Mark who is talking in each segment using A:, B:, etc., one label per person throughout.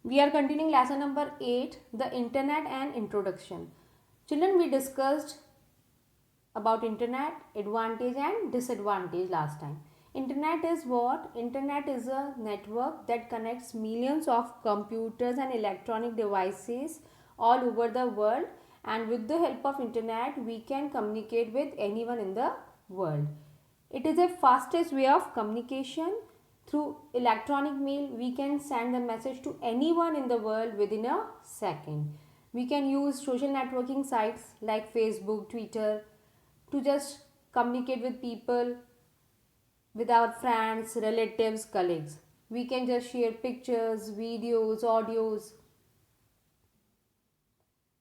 A: We are continuing lesson number 8, the internet and introduction. Children, we discussed about internet advantage and disadvantage last time. Internet is what? Internet is a network that connects millions of computers and electronic devices all over the world, and with the help of internet we can communicate with anyone in the world. It is the fastest way of communication. Through electronic mail, we can send a message to anyone in the world within a second. We can use social networking sites like Facebook, Twitter to just communicate with people, with our friends, relatives, colleagues. We can just share pictures, videos, audios.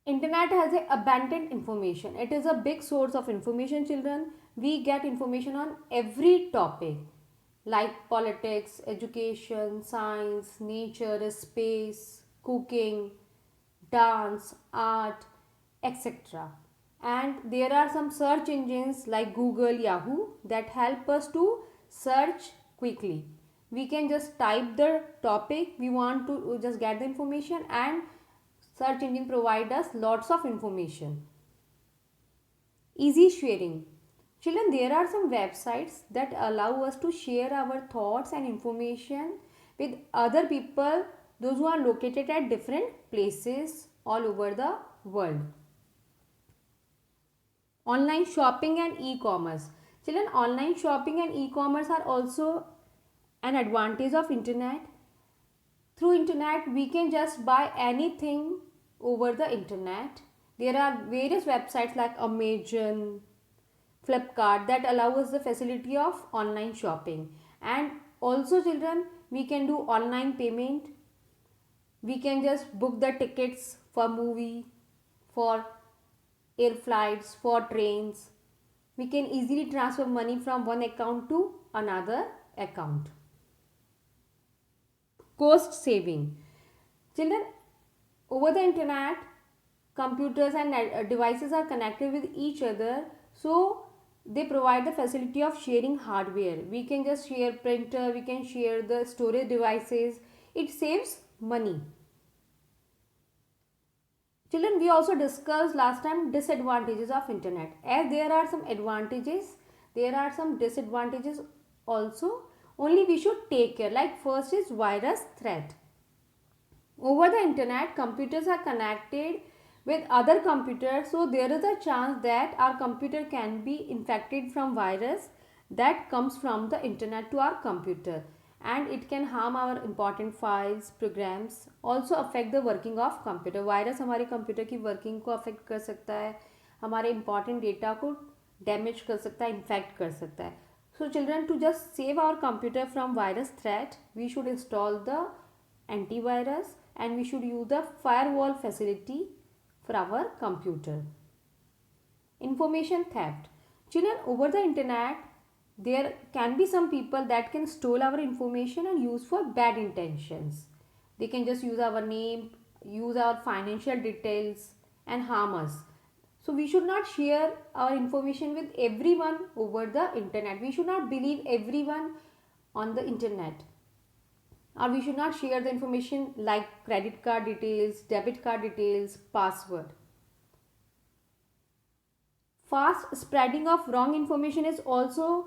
A: Internet has a abundant information. It is a big source of information, children. We get information on every topic like politics, education, science, nature, space, cooking, dance, art, etc. And there are some search engines like Google, Yahoo that help us to search quickly. We can just type the topic we want to just get the information, and search engine provide us lots of information. Easy sharing. Children, there are some websites that allow us to share our thoughts and information with other people, those who are located at different places all over the world. Online shopping and e-commerce. Children, online shopping and e-commerce are also an advantage of internet. Through internet, we can just buy anything over the internet. There are various websites like Amazon, Flipkart that allow us the facility of online shopping. And also, children, we can do online payment. We can just book the tickets for movie, for air flights, for trains. We can easily transfer money from one account to another account. Cost saving. Children, over the internet, computers and devices are connected with each other, so they provide the facility of sharing hardware. We can just share printer, we can share the storage devices. It saves money. Children, we also discussed last time disadvantages of internet. As there are some advantages, there are some disadvantages also. Only we should take care. Like first is virus threat. Over the internet, computers are connected with other computers, so there is a chance that our computer can be infected from virus that comes from the internet to our computer, and it can harm our important files, programs, also affect the working of computer. Virus हमारे computer की working को affect कर सकता है, हमारे important data को damage कर सकता है, इन्फेक्ट कर सकता है. So children, to just save our computer from virus threat, we should install the antivirus and we should use the firewall facility for our computer. Information theft. Children, over the internet, there can be some people that can steal our information and use for bad intentions. They can just use our name, use our financial details and harm us. So we should not share our information with everyone over the internet. We should not believe everyone on the internet. Or we should not share the information like credit card details, debit card details, password. Fast spreading of wrong information is also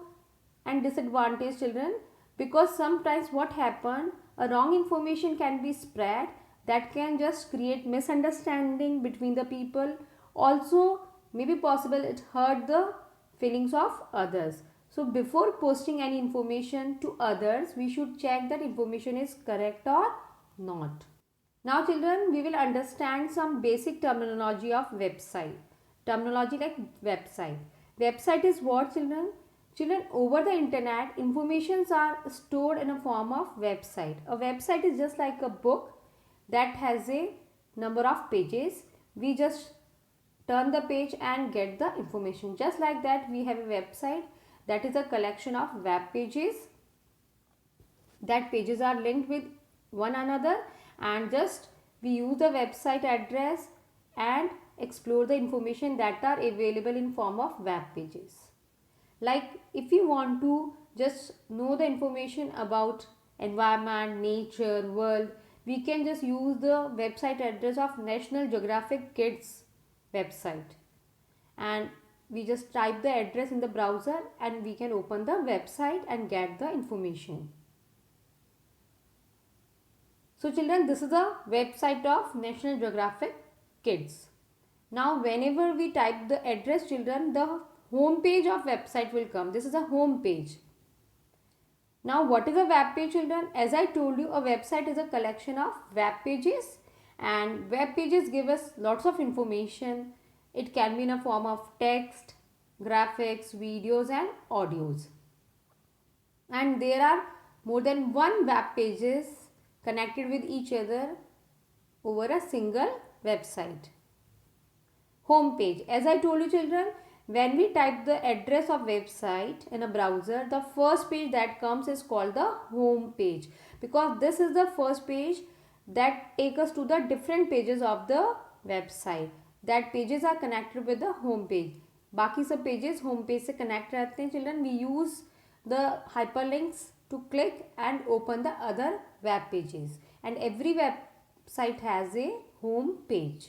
A: an disadvantage, children, because sometimes what happen, a wrong information can be spread that can just create misunderstanding between the people. Also, maybe possible it hurt the feelings of others. So before posting any information to others, we should check that information is correct or not. Now children, we will understand some basic terminology of website. Terminology like website. Website is what, children? Children, over the internet, informations are stored in a form of website. A website is just like a book that has a number of pages. We just turn the page and get the information. Just like that, we have a website that is a collection of web pages. That pages are linked with one another, and just we use the website address and explore the information that are available in form of web pages. Like if you want to just know the information about environment, nature, world, we can just use the website address of National Geographic Kids website, and we just type the address in the browser and we can open the website and get the information. So children, this is the website of National Geographic Kids. Now whenever we type the address, children, the home page of website will come. This is a home page. Now what is a web page, children? As I told you, a website is a collection of web pages, and web pages give us lots of information. It can be in a form of text, graphics, videos and audios. And there are more than one web pages connected with each other over a single website. Home page. As I told you, children, when we type the address of website in a browser, the first page that comes is called the home page, because this is the first page that take us to the different pages of the website. That pages are connected with the home page. बाकी सब pages home page से connect रहते हैं children. We use the hyperlinks to click and open the other web pages, and every website has a home page.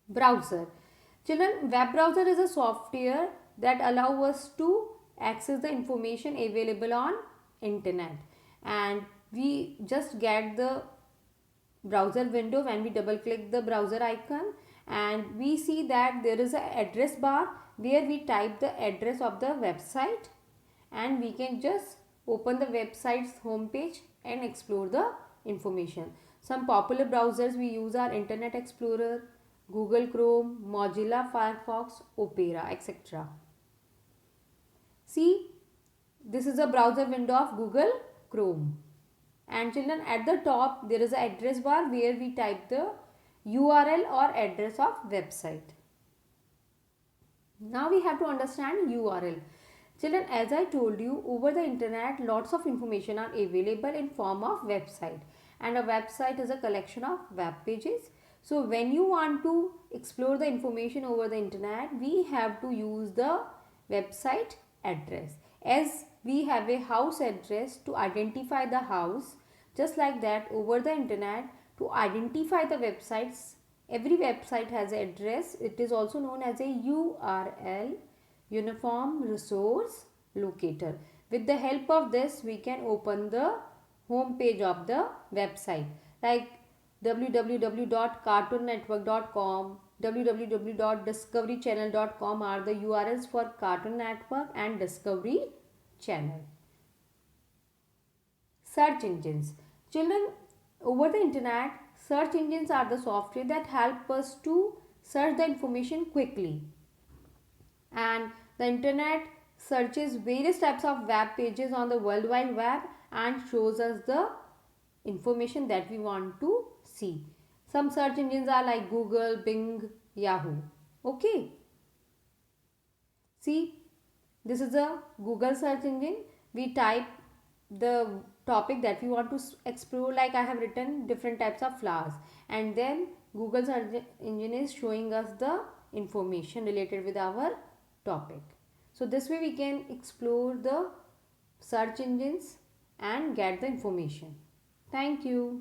A: Browser. Children, web browser is a software that allow us to access the information available on internet, and we just get the browser window when we double click the browser icon, and we see that there is an address bar where we type the address of the website, and we can just open the website's home page and explore the information. Some popular browsers we use are Internet Explorer, Google Chrome, Mozilla Firefox, Opera, etc. See, this is a browser window of Google Chrome. And children, at the top there is an address bar where we type the URL or address of website. Now we have to understand URL. Children, as I told you, over the internet lots of information are available in form of website, and a website is a collection of web pages. So when you want to explore the information over the internet, we have to use the website address. As we have a house address to identify the house, just like that over the internet, to identify the websites, every website has an address. It is also known as a URL, Uniform Resource Locator. With the help of this, we can open the home page of the website, like www.cartoonnetwork.com, www.discoverychannel.com are the URLs for Cartoon Network and Discovery Channel. Search engines. Children, over the internet, search engines are the software that help us to search the information quickly. And the internet searches various types of web pages on the World Wide Web and shows us the information that we want to see. Some search engines are like Google, Bing, Yahoo. Okay. See, this is a Google search engine. We type the topic that we want to explore, like I have written different types of flowers, and then Google search engine is showing us the information related with our topic. So this way we can explore the search engines and get the information. Thank you.